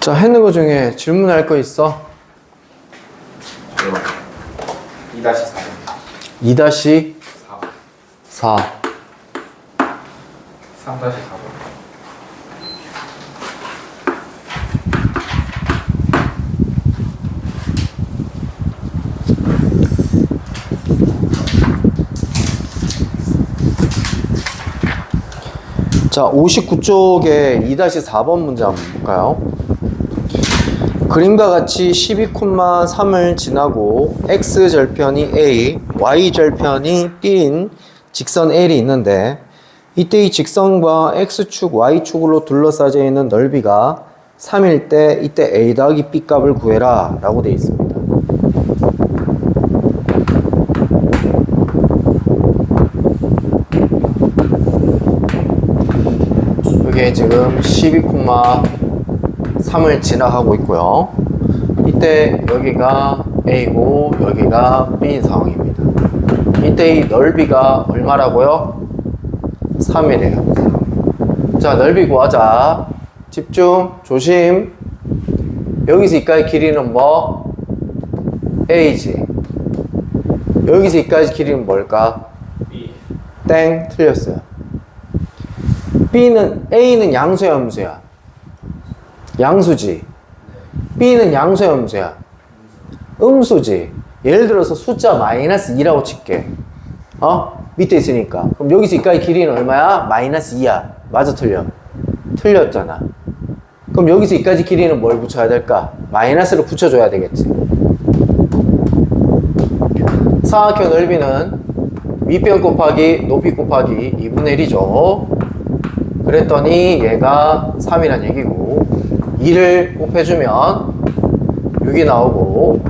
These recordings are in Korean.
자, 했는 거 중에 질문할 거 있어? 2-4. 2-4. 3-4번. 자, 59쪽에 2-4번 문제 한번 볼까요? 그림과 같이 12,3을 지나고 x절편이 a, y절편이 b인 직선 L이 있는데 이때 이 직선과 x축, y축으로 둘러싸여 있는 넓이가 3일 때 이때 a 더하기 b 값을 구해라 라고 되어 있습니다. 이게 지금 12,3을 지나가고 있고요. 이때 여기가 A고 여기가 B인 상황입니다. 이때 이 넓이가 얼마라고요? 3이래요. 자, 넓이 구하자. 집중, 조심. 여기서 이까지 길이는 뭐? A지. 여기서 이까지 길이는 뭘까? B. 땡, 틀렸어요. A는 양수야, 음수야? 양수지. B는 양수야, 음수야? 음수지. 예를 들어서 숫자 -2라고 칠게. 밑에 있으니까. 그럼 여기서 여기까지 길이는 얼마야? -2야. 맞아, 틀려? 틀렸잖아. 그럼 여기서 여기까지 길이는 뭘 붙여야 될까? 마이너스를 붙여줘야 되겠지. 사각형 넓이는 윗변 곱하기 높이 곱하기 2분의 1이죠. 그랬더니 얘가 3이란 얘기고 2를 곱해주면 6이 나오고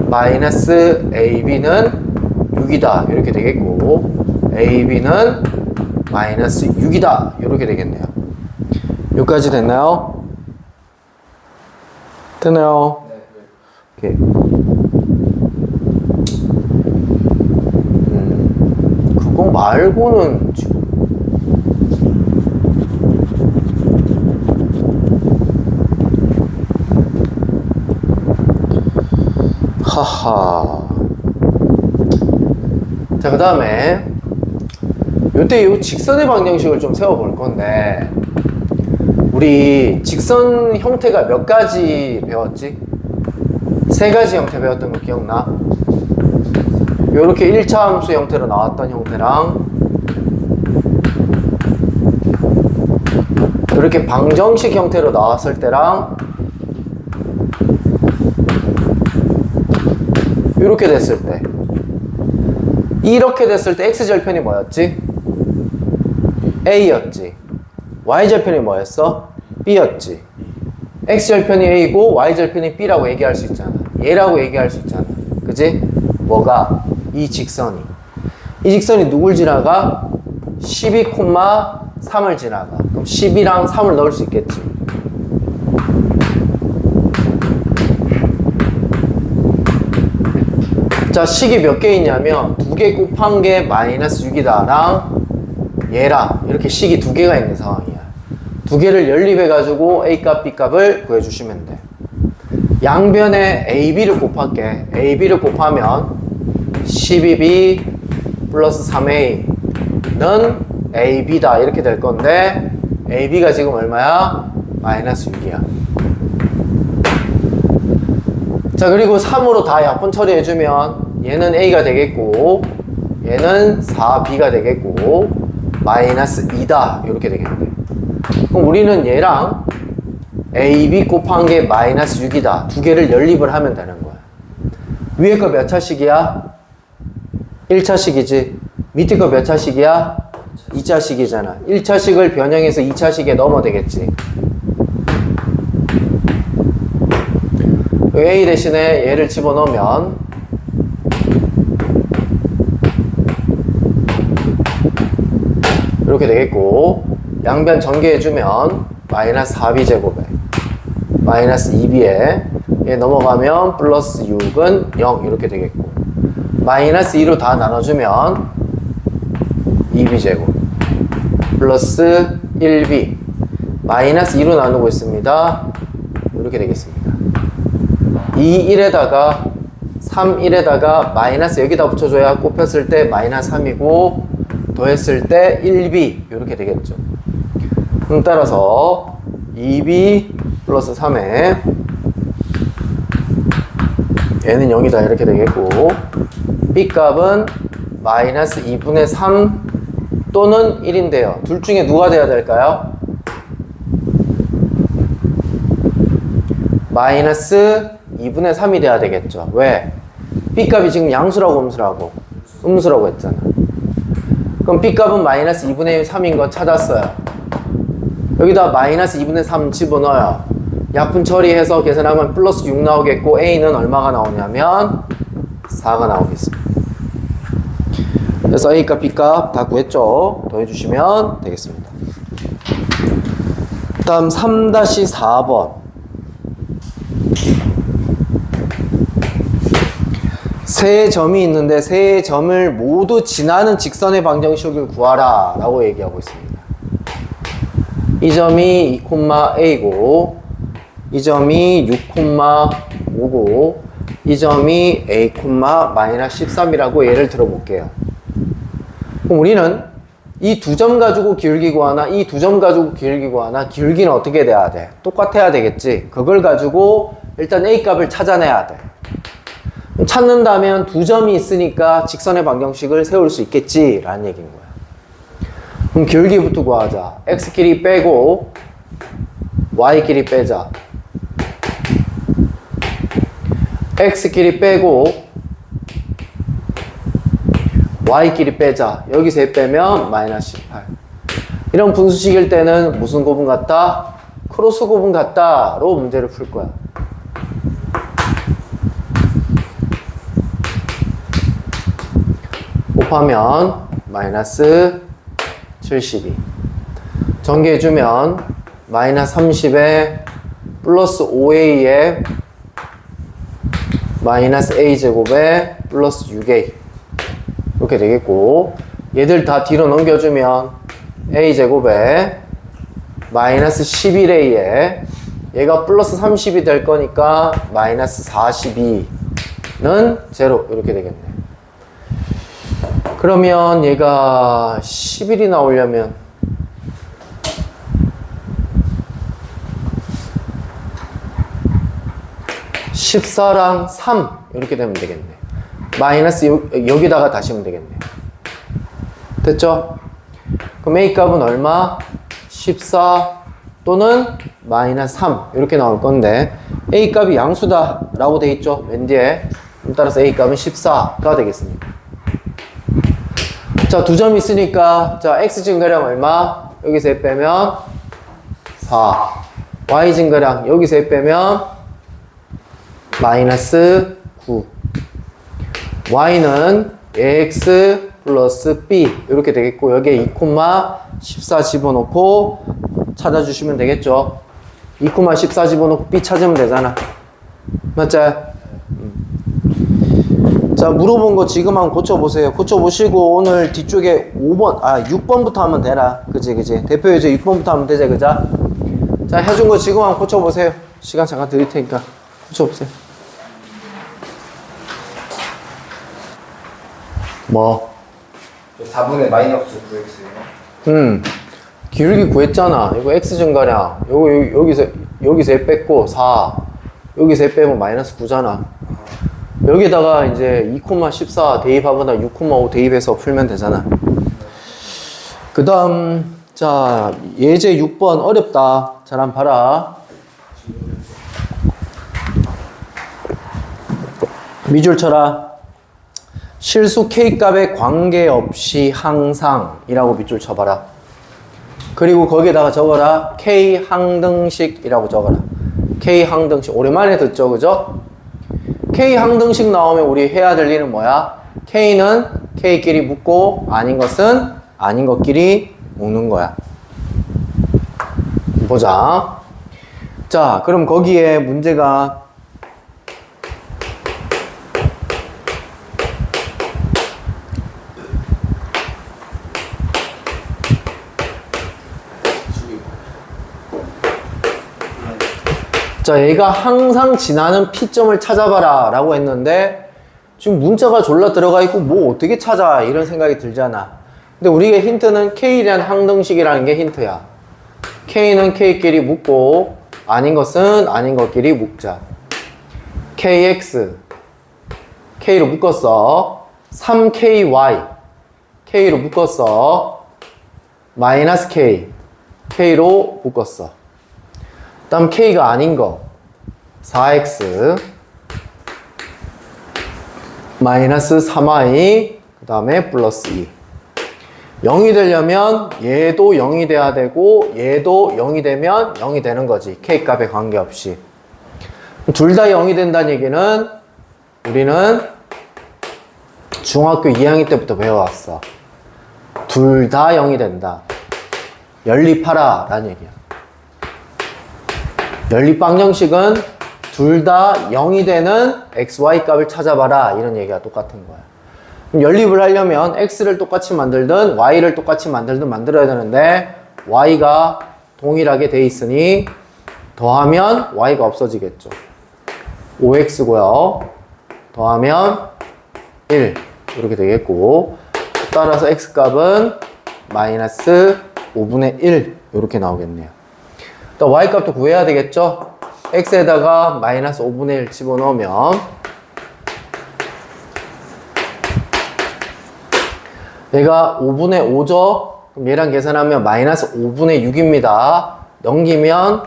마이너스 AB는 6이다 이렇게 되겠고 AB는 마이너스 6이다 이렇게 되겠네요. 여기까지 됐나요? 됐나요? 네. 오케이. 그거 말고는 하하. 자, 그 다음에 요때 요 직선의 방정식을 좀 세워볼 건데 우리 직선 형태가 몇 가지 배웠지? 3가지 형태 배웠던 거 기억나? 요렇게 1차 함수 형태로 나왔던 형태랑 이렇게 방정식 형태로 나왔을 때랑 이렇게 됐을 때 이렇게 됐을 때 x절편이 뭐였지? a였지. y절편이 뭐였어? b였지. x절편이 a고 y절편이 b라고 얘기할 수 있잖아. 얘라고 얘기할 수 있잖아. 그지? 뭐가? 이 직선이 누굴 지나가? 12,3을 지나가. 그럼 10이랑 3을 넣을 수 있겠지. 자, 식이 몇 개 있냐면 2개 곱한 게 마이너스 6이다 랑 얘랑 이렇게 식이 2개가 있는 상황이야. 2개를 연립해 가지고 A값 B값을 구해주시면 돼. 양변에 AB를 곱할게. AB를 곱하면 12B 플러스 3A는 AB다 이렇게 될 건데 AB가 지금 얼마야? 마이너스 6이야. 자, 그리고 3으로 다 약분 처리해주면 얘는 A가 되겠고 얘는 4B가 되겠고 마이너스 2다 이렇게 되겠네. 그럼 우리는 얘랑 AB 곱한 게 마이너스 6이다 2개를 연립을 하면 되는 거야. 위에 거 몇 차식이야? 1차식이지. 밑에 거 몇 차식이야? 2차식이잖아. 1차식을 변형해서 2차식에 넣으면 되겠지. A 대신에 얘를 집어넣으면 이렇게 되겠고 양변 전개해주면 마이너스 4b제곱에 마이너스 2b에 얘 넘어가면 플러스 6은 0 이렇게 되겠고 마이너스 2로 다 나눠주면 2b제곱 플러스 1b 마이너스 2로 나누고 있습니다. 이렇게 되겠습니다. 2, 1에다가 3, 1에다가 마이너스 여기다 붙여줘야 곱했을 때 마이너스 3이고 더했을 때 1b 이렇게 되겠죠. 따라서 2b 플러스 3에 얘는 0이다 이렇게 되겠고 b 값은 마이너스 2분의 3 또는 1인데요. 둘 중에 누가 돼야 될까요? 마이너스 2분의 3이 돼야 되겠죠. 왜? b 값이 지금 양수라고 음수라고? 음수라고 했잖아. 그럼 b 값은 마이너스 2분의 3인 거 찾았어요. 여기다 마이너스 2분의 3 집어넣어요. 약분 처리해서 계산하면 플러스 6 나오겠고 a는 얼마가 나오냐면 4가 나오겠습니다. 그래서 a값 b값 다 구했죠. 더해주시면 되겠습니다. 다음 3-4번 세 점이 있는데 세 점을 모두 지나는 직선의 방정식을 구하라 라고 얘기하고 있습니다. 이 점이 2,a고 이 점이 6,5고 이 점이 a, 마이너스 13이라고 예를 들어볼게요. 그럼 우리는 이 두 점 가지고 기울기 구하나 이 두 점 가지고 기울기 구하나 기울기는 어떻게 돼야 돼? 똑같아야 되겠지. 그걸 가지고 일단 a 값을 찾아내야 돼. 찾는다면 두 점이 있으니까 직선의 방정식을 세울 수 있겠지 라는 얘기인 거야. 그럼 기울기부터 구하자. x끼리 빼고 y끼리 빼자. x끼리 빼고 y끼리 빼자. 여기서 에 빼면 마이너스 18. 이런 분수식일 때는 무슨 고분 같다? 크로스 고분 같다로 문제를 풀 거야. 곱하면 마이너스 72. 전개해주면 마이너스 30에 플러스 5a에 마이너스 a제곱에 플러스 6a 이렇게 되겠고 얘들 다 뒤로 넘겨주면 a제곱에 마이너스 11a에 얘가 플러스 30이 될 거니까 마이너스 42는 제로 이렇게 되겠네. 그러면 얘가 11이 나오려면 (14랑) (3) 이렇게 되면 되겠네. 마이너스 여기다가 다시면 되겠네. 됐죠? 그럼 a 값은 얼마? 14 또는 마이너스 3 이렇게 나올 건데 a 값이 양수다 라고 돼 있죠 맨 뒤에. 따라서 a 값은 14가 되겠습니다. 자, 두 점 있으니까 자 x 증가량 얼마? 여기서 에 빼면 4. y 증가량 여기서 에 빼면 마이너스 9. y는 ax 플러스 b 이렇게 되겠고 여기에 2,14 집어넣고 찾아주시면 되겠죠. 2,14 집어넣고 b 찾으면 되잖아. 맞죠? 자, 물어본 거 지금 한번 고쳐보세요. 고쳐보시고 오늘 뒤쪽에 6번부터 하면 되나? 그지? 대표 예제 6번부터 하면 되지, 그자? 자, 해준 거 지금 한번 고쳐보세요. 시간 잠깐 드릴 테니까 고쳐보세요. 뭐? 4분의 마이너스 9x예요. 기울기 구했잖아. 이거 x 증가량. 여기서 에 뺐고 4. 여기서 에 빼면 마이너스 9잖아. 여기다가 이제 2,14 대입하거나 6,5 대입해서 풀면 되잖아. 그 다음, 자, 예제 6번 어렵다. 잘 한번 봐라. 미줄 쳐라. 실수 K값에 관계없이 항상 이라고 밑줄 쳐봐라. 그리고 거기에다가 적어라. K 항등식이라고 적어라. K 항등식. 오랜만에 듣죠, 그죠? K 항등식 나오면 우리 해야 될 일은 뭐야? K는 K끼리 묶고 아닌 것은 아닌 것끼리 묶는 거야. 보자. 자, 그럼 거기에 문제가 자, 얘가 항상 지나는 P점을 찾아봐라 라고 했는데 지금 문자가 졸라 들어가 있고 뭐 어떻게 찾아 이런 생각이 들잖아. 근데 우리의 힌트는 K에 대한 항등식이라는 게 힌트야. K는 K끼리 묶고 아닌 것은 아닌 것끼리 묶자. KX K로 묶었어. 3KY K로 묶었어. 마이너스 K K로 묶었어. 그 다음 K가 아닌 거 4X 마이너스 3Y 그 다음에 플러스 2 0이 되려면 얘도 0이 돼야 되고 얘도 0이 되면 0이 되는 거지. K값에 관계없이. 둘 다 0이 된다는 얘기는 우리는 중학교 2학년 때부터 배워왔어. 둘 다 0이 된다. 연립하라 라는 얘기야. 연립방정식은 둘 다 0이 되는 XY 값을 찾아봐라 이런 얘기가 똑같은 거야. 그럼 연립을 하려면 X를 똑같이 만들든 Y를 똑같이 만들든 만들어야 되는데 Y가 동일하게 돼 있으니 더하면 Y가 없어지겠죠. 5X고요. 더하면 1 이렇게 되겠고 따라서 X값은 마이너스 5분의 1 이렇게 나오겠네요. 또 Y값도 구해야 되겠죠. X에다가 마이너스 5분의 1 집어넣으면 얘가 5분의 5죠. 그럼 얘랑 계산하면 마이너스 5분의 6입니다. 넘기면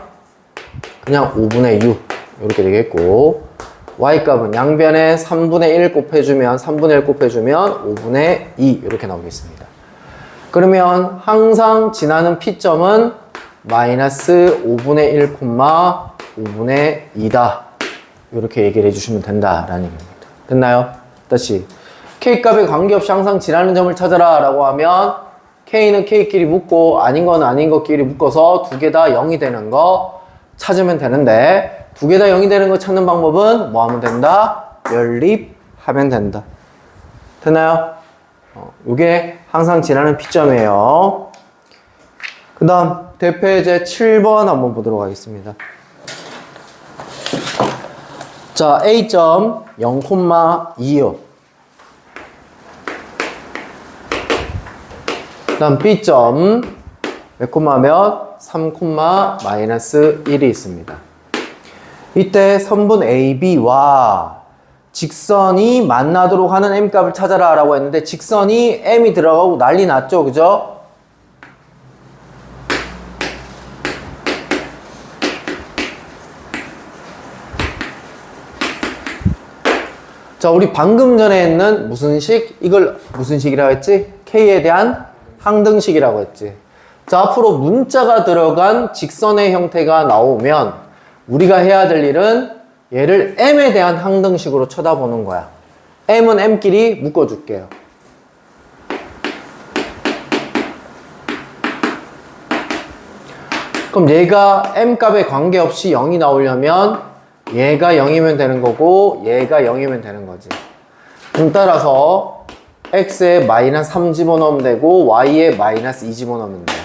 그냥 5분의 6 이렇게 되겠고 Y값은 양변에 3분의 1 곱해주면 3분의 1 곱해주면 5분의 2 이렇게 나오겠습니다. 그러면 항상 지나는 P점은 마이너스 5분의 1, 5분의 2다. 이렇게 얘기를 해주시면 된다라는 얘기입니다. 됐나요? 다시 K값에 관계없이 항상 지나는 점을 찾아라 라고 하면 K는 K끼리 묶고 아닌 건 아닌 것끼리 묶어서 두 개 다 0이 되는 거 찾으면 되는데 두 개 다 0이 되는 거 찾는 방법은 뭐 하면 된다? 연립하면 된다. 됐나요? 이게 항상 지나는 P점이에요. 그 다음 대표예제 7번 한번 보도록 하겠습니다. 자, A점 0,2요. 그 다음 B점 몇 콤마 몇? 3, 마이너스 1이 있습니다. 이때 선분 AB와 직선이 만나도록 하는 M값을 찾아라 라고 했는데 직선이 M이 들어가고 난리 났죠, 그죠? 자, 우리 방금 전에 했는 무슨 식? 이걸 무슨 식이라고 했지? K에 대한 항등식이라고 했지. 자, 앞으로 문자가 들어간 직선의 형태가 나오면 우리가 해야 될 일은 얘를 M에 대한 항등식으로 쳐다보는 거야. M은 M끼리 묶어줄게요. 그럼 얘가 M값에 관계없이 0이 나오려면 얘가 0이면 되는 거고 얘가 0이면 되는 거지. 그럼 따라서 X에 마이너스 3 집어넣으면 되고 Y에 마이너스 2 집어넣으면 돼요.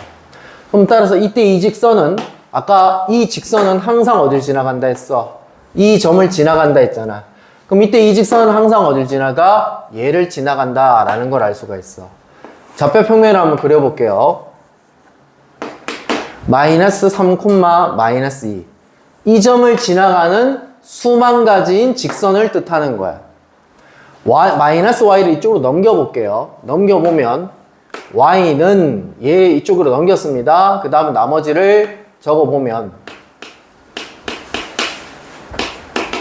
그럼 따라서 이때 이 직선은 아까 이 직선은 항상 어딜 지나간다 했어? 이 점을 지나간다 했잖아. 그럼 이때 이 직선은 항상 어딜 지나가? 얘를 지나간다 라는 걸 알 수가 있어. 좌표 평면을 한번 그려볼게요. 마이너스 3, 마이너스 2. 이 점을 지나가는 수만 가지인 직선을 뜻하는 거야. 마이너스 Y를 이쪽으로 넘겨볼게요. 넘겨보면 Y는 얘 이쪽으로 넘겼습니다. 그 다음 나머지를 적어보면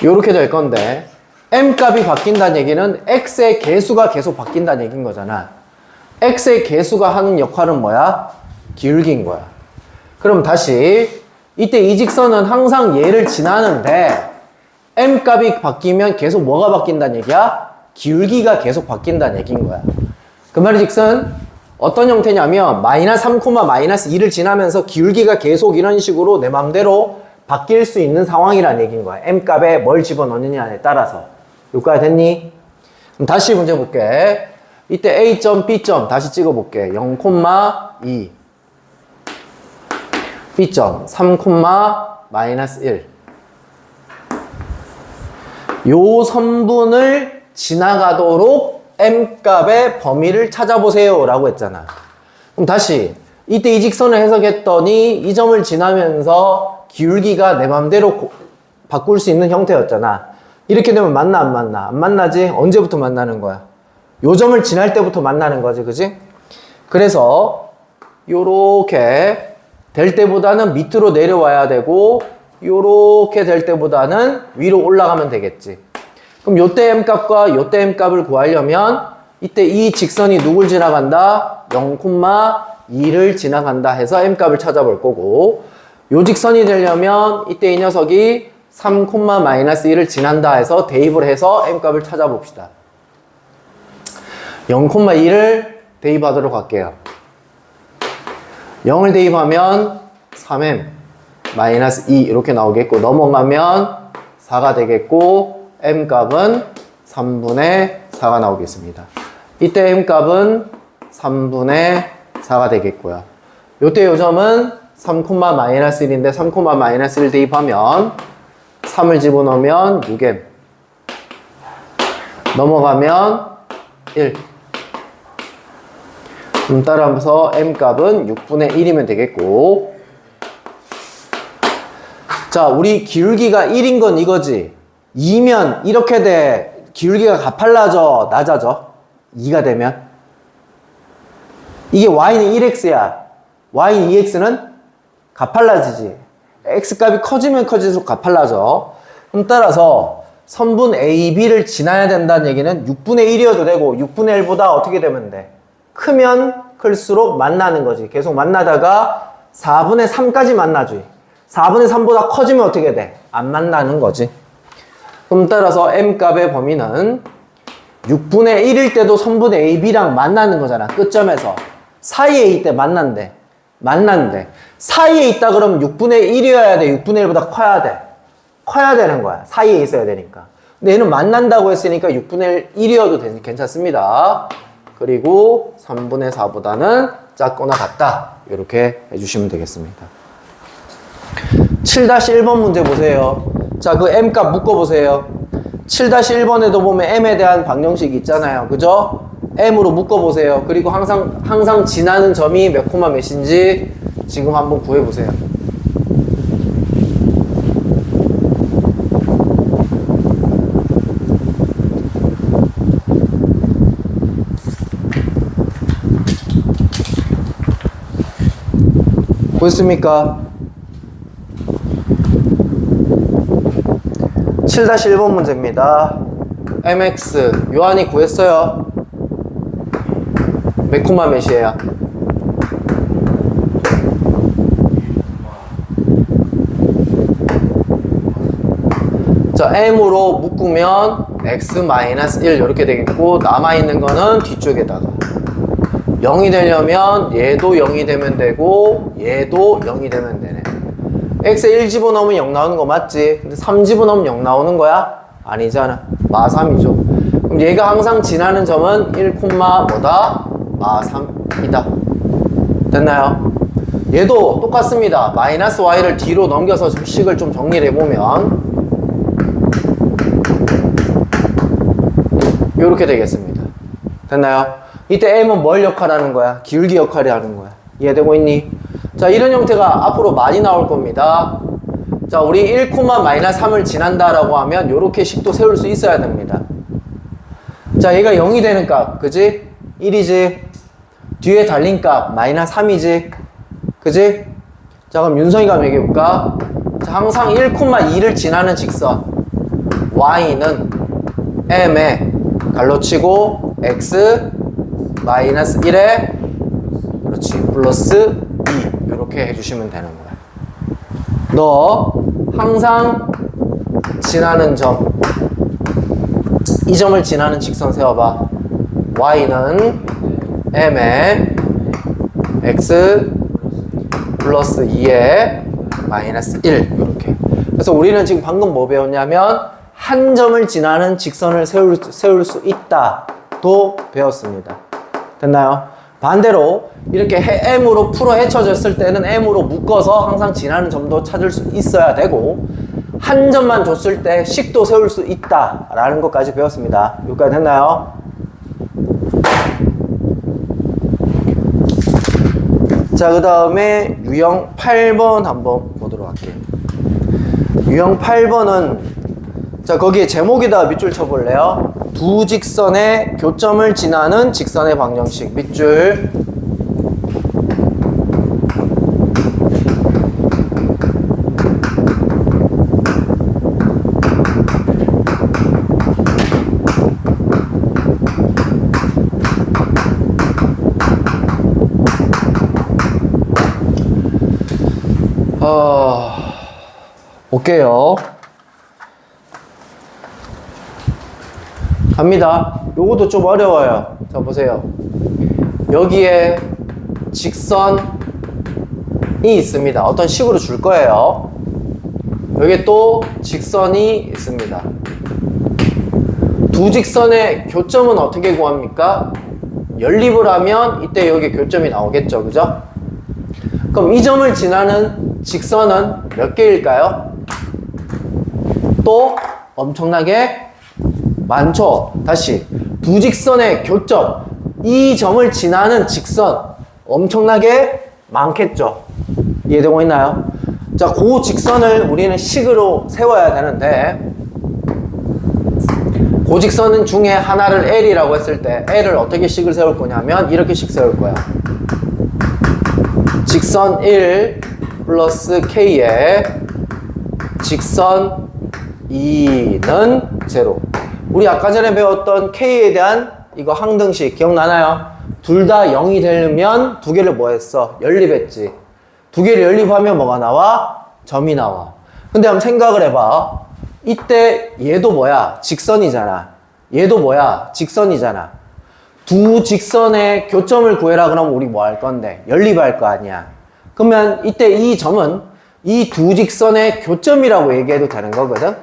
이렇게 될 건데 M값이 바뀐다는 얘기는 X의 개수가 계속 바뀐다는 얘기인 거잖아. X의 개수가 하는 역할은 뭐야? 기울기인 거야. 그럼 다시 이때 이 직선은 항상 얘를 지나는데 M값이 바뀌면 계속 뭐가 바뀐다는 얘기야? 기울기가 계속 바뀐다는 얘기인 거야. 그 말이 즉슨 어떤 형태냐면 마이너스 3, 마이너스 2를 지나면서 기울기가 계속 이런 식으로 내 맘대로 바뀔 수 있는 상황이라는 얘기인 거야. M값에 뭘 집어넣느냐에 따라서. 여기까지 됐니? 그럼 다시 문제 볼게. 이때 A점, B점 다시 찍어볼게. 0,2 B점 3, 마이너스 1 요 선분을 지나가도록 m값의 범위를 찾아보세요 라고 했잖아. 그럼 다시 이때 이 직선을 해석했더니 이 점을 지나면서 기울기가 내 맘대로 바꿀 수 있는 형태였잖아. 이렇게 되면 만나 안 만나? 안 만나지? 언제부터 만나는 거야? 요 점을 지날 때부터 만나는 거지, 그지? 그래서 요렇게 될 때보다는 밑으로 내려와야 되고 요렇게 될 때보다는 위로 올라가면 되겠지. 그럼 요때 m값과 요때 m값을 구하려면 이때 이 직선이 누굴 지나간다? 0,2를 지나간다 해서 m값을 찾아볼 거고, 요 직선이 되려면 이때 이 녀석이 3,-1을 지난다 해서 대입을 해서 m값을 찾아봅시다. 0,2를 대입하도록 할게요. 0을 대입하면 3m 마이너스 2 이렇게 나오겠고, 넘어가면 4가 되겠고, m값은 3분의 4가 나오겠습니다. 이때 m값은 3분의 4가 되겠고요. 요때 요점은 3,-1인데 3,-1을 대입하면 3을 집어넣으면 6m, 넘어가면 1. 따라하면서 m값은 6분의 1이면 되겠고, 자, 우리 기울기가 1인 건 이거지. 2면 이렇게 돼. 기울기가 가팔라져, 낮아져. 2가 되면. 이게 y는 1x야. y는 2x는 가팔라지지. x값이 커지면 커질수록 가팔라져. 그럼 따라서 선분 AB를 지나야 된다는 얘기는 6분의 1이어도 되고 6분의 1보다 어떻게 되면 돼? 크면 클수록 만나는 거지. 계속 만나다가 4분의 3까지 만나지. 4분의 3보다 커지면 어떻게 돼? 안 만나는 거지. 그럼 따라서 m값의 범위는 6분의 1일 때도 선분 AB랑 만나는 거잖아. 끝점에서. 사이에 있대 만난대. 사이에 있다 그러면 6분의 1이어야 돼? 6분의 1보다 커야 돼? 커야 되는 거야. 사이에 있어야 되니까. 근데 얘는 만난다고 했으니까 6분의 1이어도 괜찮습니다. 그리고 3분의 4보다는 작거나 같다. 이렇게 해주시면 되겠습니다. 7-1번 문제 보세요. 자, 그 m값 묶어보세요. 7-1번에도 보면 m에 대한 방정식이 있잖아요. 그죠? m으로 묶어보세요. 그리고 항상 지나는 점이 몇 콤마 몇인지 지금 한번 구해보세요. 보였습니까? 7-1번 문제입니다. mx 요한이 구했어요. 몇 콤마 몇이에요? 자, m으로 묶으면 x-1 이렇게 되겠고, 남아있는 거는 뒤쪽에다가 0이 되려면 얘도 0이 되면 되고 얘도 0이 되면 되네. x에 1 집어넣으면 0 나오는 거 맞지? 근데 3 집어넣으면 0 나오는 거야? 아니잖아. 마3이죠. 그럼 얘가 항상 지나는 점은 1, 뭐다? 마3이다. 됐나요? 얘도 똑같습니다. 마이너스 y를 뒤로 넘겨서 식을 좀 정리를 해보면 요렇게 되겠습니다. 됐나요? 이때 m은 뭘 역할하는 거야? 기울기 역할이 하는 거야. 이해되고 있니? 자, 이런 형태가 앞으로 많이 나올 겁니다. 자, 우리 1, -3을 지난다라고 하면 요렇게 식도 세울 수 있어야 됩니다. 자, 얘가 0이 되는 값, 그지? 1이지? 뒤에 달린 값, -3이지? 그지? 자, 그럼 윤성이가 한번 얘기해볼까? 자, 항상 1,2를 지나는 직선 y는 m에 갈로치고 x -1에 그렇지 플러스 2 이렇게 해주시면 되는 거야. 너 항상 지나는 점, 이 점을 지나는 직선 세워봐. y는 m에 x 플러스 2에 마이너스 1 이렇게. 그래서 우리는 지금 방금 뭐 배웠냐면 한 점을 지나는 직선을 세울 수 있다 도 배웠습니다. 됐나요? 반대로 이렇게 m으로 풀어 헤쳐졌을 때는 m으로 묶어서 항상 지나는 점도 찾을 수 있어야 되고, 한 점만 줬을 때 식도 세울 수 있다라는 것까지 배웠습니다. 여기까지 됐나요? 자, 그 다음에 유형 8번 한번 보도록 할게요. 유형 8번은 자, 거기에 제목에다가 밑줄 쳐볼래요? 두 직선의 교점을 지나는 직선의 방정식 밑줄. 볼게요. 갑니다. 요것도 좀 어려워요. 자, 보세요. 여기에 직선이 있습니다. 어떤 식으로 줄 거예요. 여기에 또 직선이 있습니다. 두 직선의 교점은 어떻게 구합니까? 연립을 하면 이때 여기 교점이 나오겠죠. 그죠? 그럼 이 점을 지나는 직선은 몇 개일까요? 또 엄청나게 많죠. 다시 두 직선의 교점, 이 점을 지나는 직선 엄청나게 많겠죠. 이해되고 있나요? 자, 그 직선을 우리는 식으로 세워야 되는데 그 직선 중에 하나를 L이라고 했을 때 L을 어떻게 식을 세울 거냐면 이렇게 식 세울 거야. 직선 1 플러스 K에 직선 2는 0. 우리 아까 전에 배웠던 K에 대한 이거 항등식 기억나나요? 둘 다 0이 되면 두 개를 뭐 했어? 연립했지. 두 개를 연립하면 뭐가 나와? 점이 나와. 근데 한번 생각을 해봐. 이때 얘도 뭐야? 직선이잖아. 얘도 뭐야? 직선이잖아. 두 직선의 교점을 구해라 그러면 우리 뭐 할 건데? 연립할 거 아니야. 그러면 이때 이 점은 이 두 직선의 교점이라고 얘기해도 되는 거거든?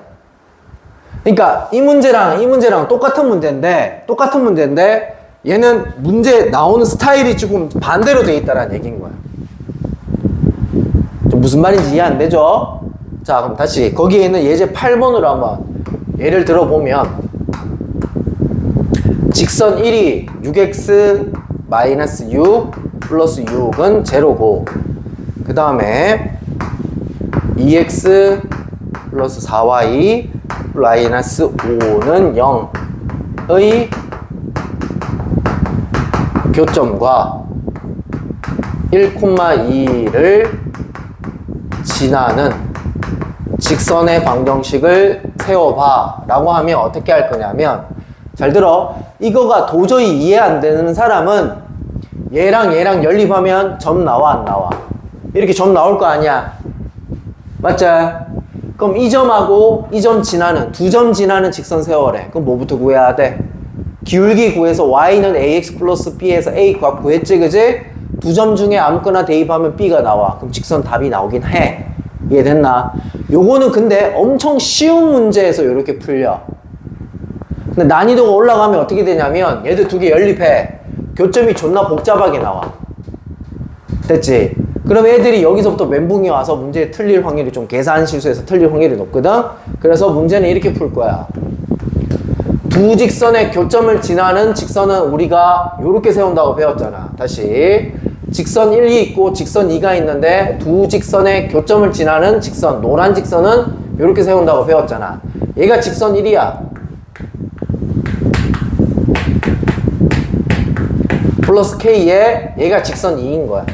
그러니까 이 문제랑 똑같은 문제인데 얘는 문제 나오는 스타일이 조금 반대로 돼 있다라는 얘기인 거야. 좀 무슨 말인지 이해 안 되죠? 자, 그럼 다시 거기에 있는 예제 8번으로 한번 예를 들어보면 직선 1이 6x 마이너스 6 플러스 6은 0고 그 다음에 2x 플러스 4y 마이너스 5는 0의 교점과 1,2를 지나는 직선의 방정식을 세워봐 라고 하면 어떻게 할 거냐면 잘 들어. 이거가 도저히 이해 안 되는 사람은 얘랑 연립하면 점 나와 안 나와? 이렇게 점 나올 거 아니야? 맞지? 그럼 이 점하고 이 점 지나는 두 점 지나는 직선 세워래. 그럼 뭐부터 구해야 돼? 기울기 구해서 y는 ax 플러스 b에서 a 값 구했지, 그지? 두 점 중에 아무거나 대입하면 b가 나와. 그럼 직선 답이 나오긴 해. 이해됐나? 요거는 근데 엄청 쉬운 문제에서 이렇게 풀려. 근데 난이도가 올라가면 어떻게 되냐면 얘들 두 개 연립해. 교점이 존나 복잡하게 나와. 됐지? 그럼 애들이 여기서부터 멘붕이 와서 문제에 틀릴 확률이 좀 계산 실수해서 틀릴 확률이 높거든? 그래서 문제는 이렇게 풀 거야. 두 직선의 교점을 지나는 직선은 우리가 이렇게 세운다고 배웠잖아. 다시. 직선 1이 있고 직선 2가 있는데 두 직선의 교점을 지나는 직선, 노란 직선은 이렇게 세운다고 배웠잖아. 얘가 직선 1이야. 플러스 K에 얘가 직선 2인 거야.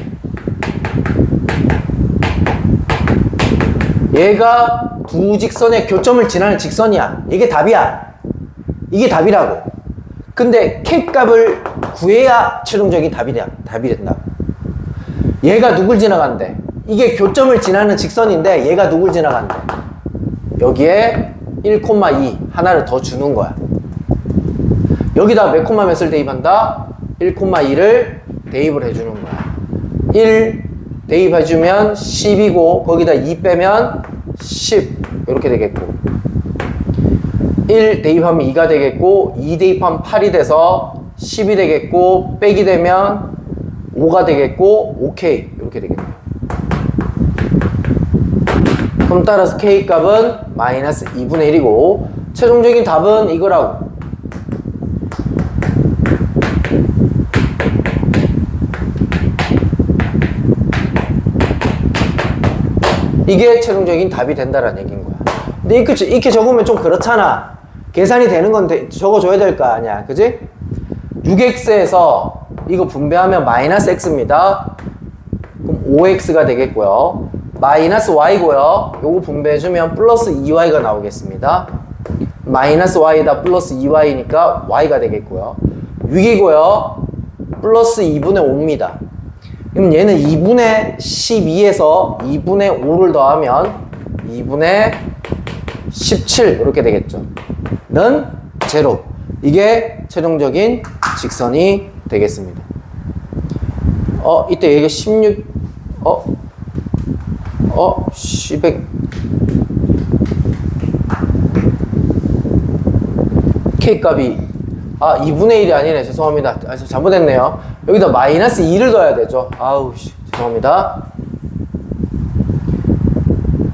얘가 두 직선의 교점을 지나는 직선이야. 이게 답이야. 이게 답이라고. 근데 K 값을 구해야 최종적인 답이 된다. 얘가 누굴 지나간대? 이게 교점을 지나는 직선인데 얘가 누굴 지나간대? 여기에 1,2 하나를 더 주는 거야. 여기다 몇 콤마 몇을 대입한다? 1,2를 대입을 해주는 거야. 1 대입해주면 10이고 거기다 2 빼면 10 이렇게 되겠고 1 대입하면 2가 되겠고 2 대입하면 8이 돼서 10이 되겠고 빼기 되면 5가 되겠고 오케이 이렇게 되겠네요. 그럼 따라서 K 값은 마이너스 2분의 1이고 최종적인 답은 이거라고. 이게 최종적인 답이 된다라는 얘기인 거야. 근데 이렇게 적으면 좀 그렇잖아. 계산이 되는 건 적어줘야 될 거 아니야. 그지? 6x에서 이거 분배하면 마이너스 x입니다. 그럼 5x가 되겠고요. 마이너스 y고요. 요거 분배해주면 플러스 2y가 나오겠습니다. 마이너스 y다 플러스 2y니까 y가 되겠고요. 6이고요. 플러스 2분의 5입니다. 그럼 얘는 2분의 12에서 2분의 5를 더하면 2분의 17 이렇게 되겠죠. 는 제로. 이게 최종적인 직선이 되겠습니다. 이때 얘가 16 10백 K 값이 2분의 1이 아니네. 죄송합니다. 잘못했네요. 여기다 마이너스 2를 넣어야 되죠. 죄송합니다.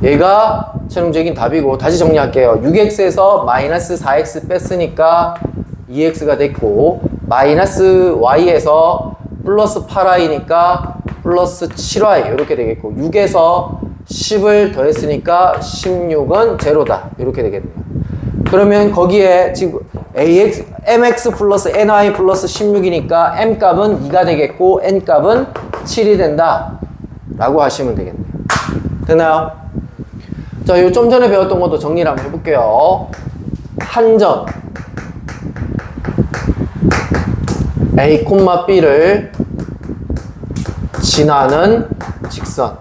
얘가 최종적인 답이고 다시 정리할게요. 6x에서 마이너스 4x 뺐으니까 2x가 됐고 마이너스 y에서 플러스 8y니까 플러스 7y 이렇게 되겠고 6에서 10을 더했으니까 16은 제로다 이렇게 되겠네요. 그러면 거기에 지금 mx 플러스 ny 플러스 16이니까 m 값은 2가 되겠고 n 값은 7이 된다 라고 하시면 되겠네요. 되나요? 자, 요 좀 전에 배웠던 것도 정리를 한번 해볼게요. 한 점 a, b를 지나는 직선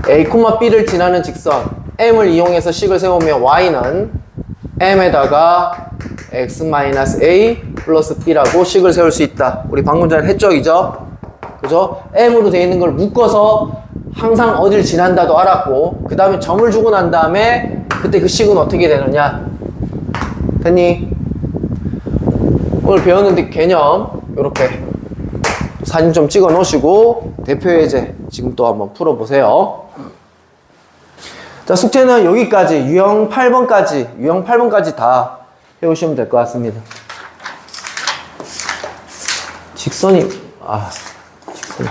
a, b를 지나는 직선 m을 이용해서 식을 세우면 y는 m에다가 x-a 플러스 b라고 식을 세울 수 있다. 우리 방금 전에 했죠, 그죠? m으로 되어 있는 걸 묶어서 항상 어딜 지난다도 알았고 그 다음에 점을 주고 난 다음에 그때 그 식은 어떻게 되느냐. 됐니? 오늘 배웠는데 개념 요렇게 사진 좀 찍어 놓으시고 대표 예제 지금 또 한번 풀어보세요. 자, 숙제는 여기까지 유형 8번까지 다 해오시면 될 것 같습니다. 직선이 직선